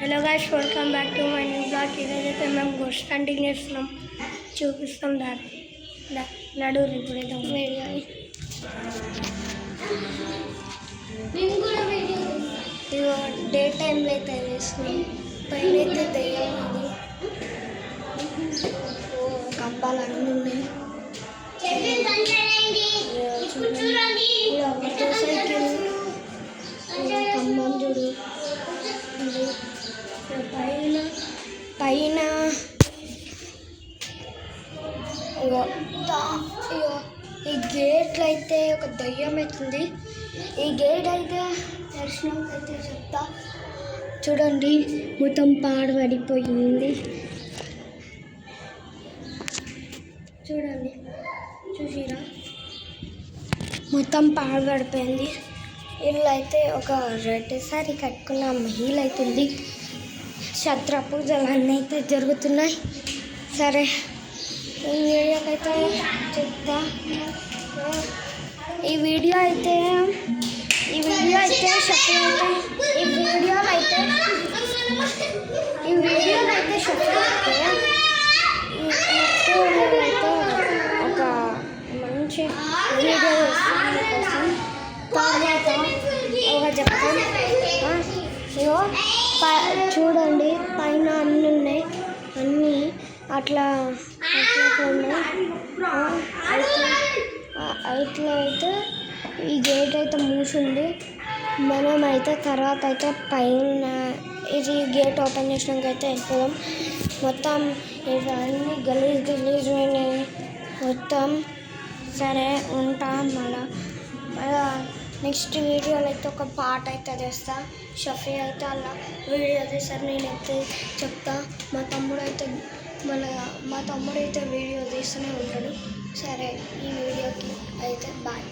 Hello guys, welcome back to my new blog. ఈరోజైతే మేము ghost hunting చేస్తున్నాం, చూపిస్తాం దారి నడురు ఇప్పుడు వీడియో. ఇదిగో డే టైంలో అయితే వేస్తున్నాం. పైన అయితే దెయ్యం ఉంది, కంబాలు అన్నీ ఉన్నాయి. సైకిల్ కంబం చూడు, పైన ఈ గేట్లు అయితే ఒక దయ్యం అవుతుంది. ఈ గేట్ అయితే దర్శనం అయితే చెప్తా చూడండి, మొత్తం పాడుపడిపోయింది. చూడండి, చూసిరా, మొత్తం పాడుపడిపోయింది. ఇల్లు అయితే ఒక రెడ్ సారీ కట్టుకున్న మహిళ అవుతుంది. ఛత్ర పూజలు అన్నీ అయితే జరుగుతున్నాయి. సరే, ఈ వీడియోకైతే చెప్తా. ఈ వీడియోలో అయితే ఒక మంచి వీడియో కోసం తర్వాత ఒక చెప్తాం. ఇగో చూడండి, పైన అన్నీ ఉన్నాయి, అన్నీ అట్లా ఉన్నాయి. అట్లా అయితే ఈ గేట్ అయితే మూసింది. మనం అయితే తర్వాత అయితే పైన ఇది గేట్ ఓపెన్ చేసినాక అయితే వెళ్ళిపోదాం. మొత్తం ఇవన్నీ గలీజ్ అయినాయి మొత్తం. సరే, ఉంటా. మళ్ళా నెక్స్ట్ వీడియోలో అయితే ఒక పాట అయితే చేస్తా. షఫీ అయితే అలా వీడియో తీస్తారు, నేనైతే చెప్తా. మా తమ్ముడు అయితే వీడియో తీస్తూనే ఉంటాడు. సరే, ఈ వీడియోకి అయితే బాయ్.